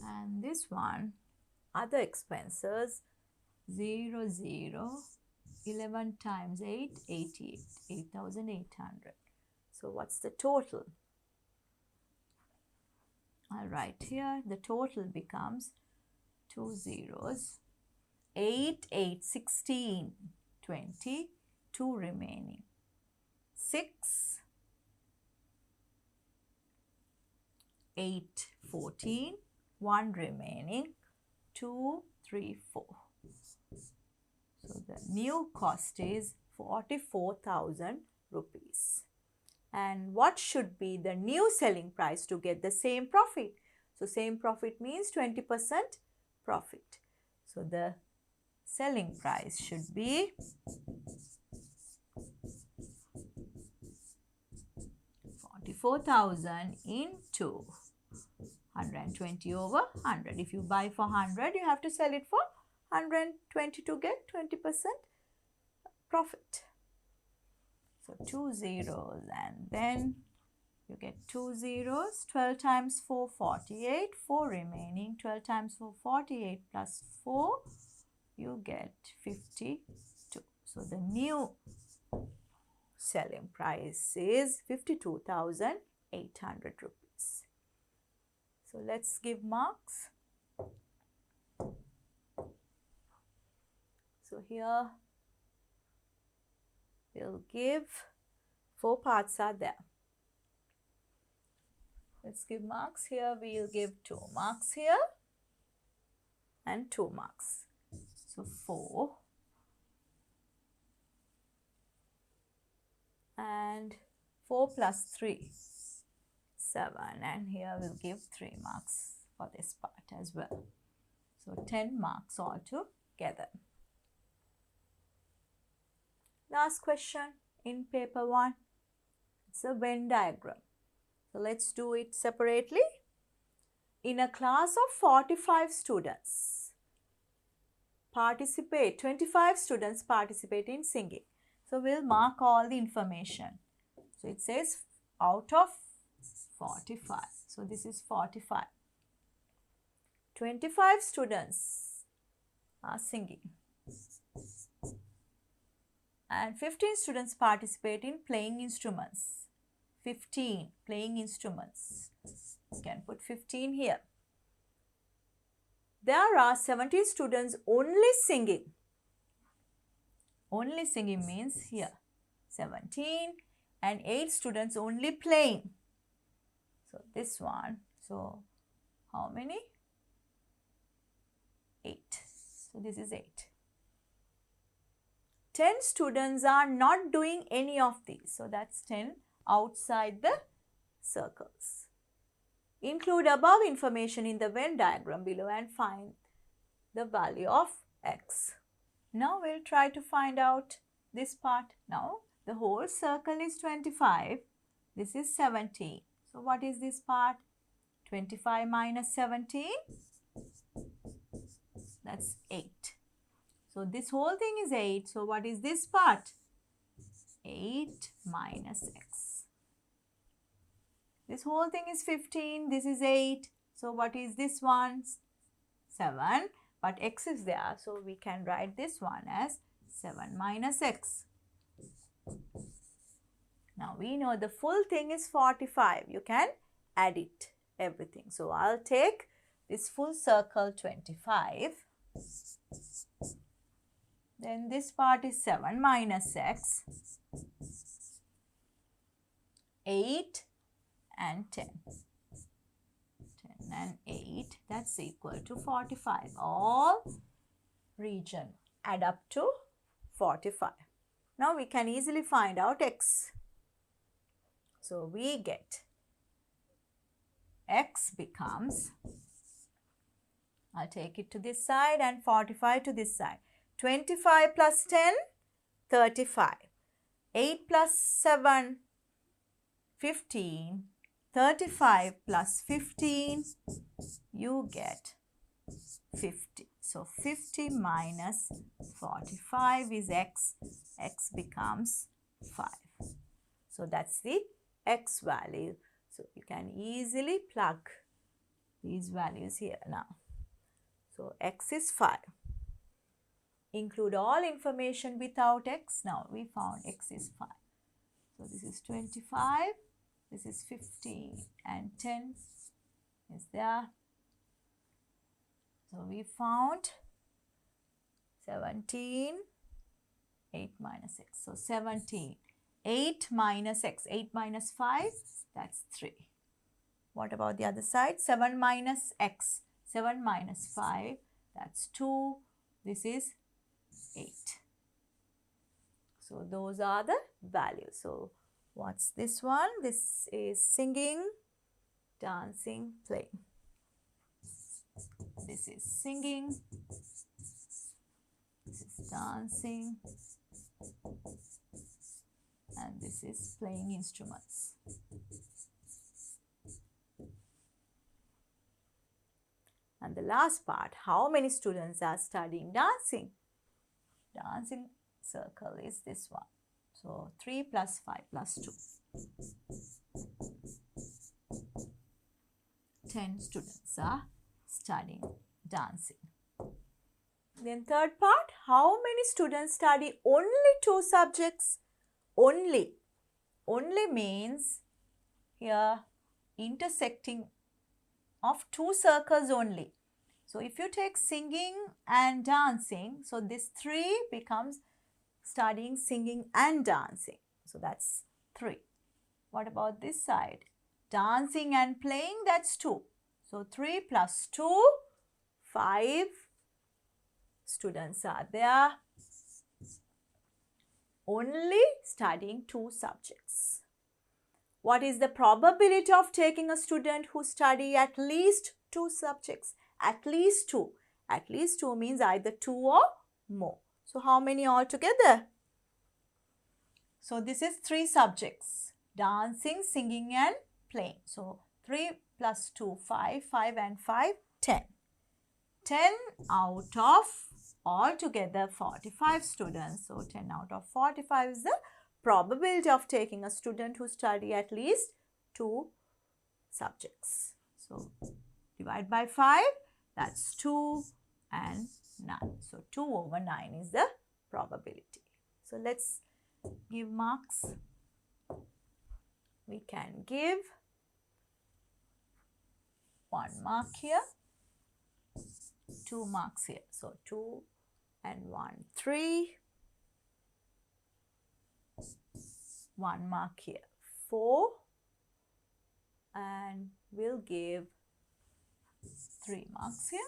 And this one, other expenses, 0, 0, 11 times 8, 88, 8,800. So what's the total? I'll write here, the total becomes 2 zeros, 8, 8, 16, 20, 2 remaining, 6, 8, 14, 1 remaining, 2, 3, 4. So the new cost is 44,000 rupees. And what should be the new selling price to get the same profit? So same profit means 20% profit. So the selling price should be 44,000 into 120 over 100. If you buy for 100, you have to sell it for 120 to get 20% profit. So 2 zeros, and then you get 2 zeros, 12 times 4, 48, 4 remaining, 12 times 4, 48 plus 4, you get 52. So the new selling price is 52,800 rupees. So let's give marks. So here we'll give 4 parts are there. Let's give marks. Here we'll give 2 marks here and 2 marks. So 4 and 4 plus 3, 7, and here we'll give 3 marks for this part as well. So 10 marks altogether. Last question in paper 1. It's a Venn diagram. So let's do it separately. In a class of 45 students, 25 students participate in singing. So we'll mark all the information. So it says out of 45. So this is 45. 25 students are singing. And 15 students participate in playing instruments. 15 playing instruments. You can put 15 here. There are 17 students only singing. Only singing means here 17, and 8 students only playing. So this one. So how many? 8. So this is 8. 10 students are not doing any of these. So that's 10 outside the circles. Include above information in the Venn diagram below and find the value of x. Now we'll try to find out this part. Now the whole circle is 25. This is 17. So what is this part? 25 minus 17? That's 8. So this whole thing is 8. So what is this part? 8 minus x. This whole thing is 15. This is 8. So what is this one? 7. But x is there. So we can write this one as 7 minus x. Now we know the full thing is 45. You can add it, everything. So I'll take this full circle 25. Then this part is 7 minus x, 8 and 10. 10 and 8, that's equal to 45. All region add up to 45. Now we can easily find out x. So we get x becomes, I'll take it to this side and 45 to this side. 25 plus 10, 35. 8 plus 7, 15. 35 plus 15, you get 50. So 50 minus 45 is x. X becomes 5. So that's the x value. So you can easily plug these values here now. So x is 5. Include all information without x. Now we found x is 5. So this is 25, this is 15, and 10 is there. So we found 17, 8 minus x. So 17, 8 minus x, 8 minus 5, that's 3. What about the other side? 7 minus x, 7 minus 5, that's 2. This is 8. So those are the values. So what's this one? This is singing, dancing, playing. This is singing, this is dancing, and this is playing instruments. And the last part, how many students are studying dancing? Dancing circle is this one. So 3 plus 5 plus 2. 10 students are studying dancing. Then third part, how many students study only 2 subjects? Only. Only means here intersecting of 2 circles only. So if you take singing and dancing, so this 3 becomes studying singing and dancing. So that's 3. What about this side? Dancing and playing, that's 2. So 3 plus 2, 5 students are there. Only studying 2 subjects. What is the probability of taking a student who study at least 2 subjects? At least 2. At least 2 means either 2 or more. So how many altogether? So this is 3 subjects. Dancing, singing and playing. So 3 plus 2, 5. 5 and 5, 10. 10 out of altogether 45 students. So 10 out of 45 is the probability of taking a student who study at least 2 subjects. So divide by 5, that's 2 and 9. So 2 over 9 is the probability. So let's give marks. We can give 1 mark here, 2 marks here. So 2 and 1, 3. 1 mark here, 4, and we'll give 3 marks here,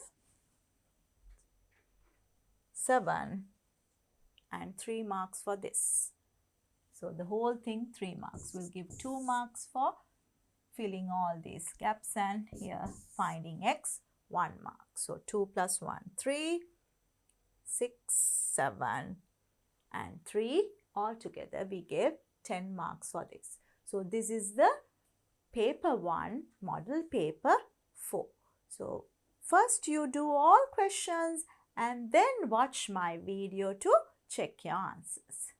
7 and 3 marks for this. So the whole thing 3 marks. We'll give 2 marks for filling all these gaps, and here finding x, 1 mark. So 2 plus 1, 3, 6, 7 and 3. Altogether we gave 10 marks for this. So this is the paper 1, model paper 4. So first you do all questions and then watch my video to check your answers.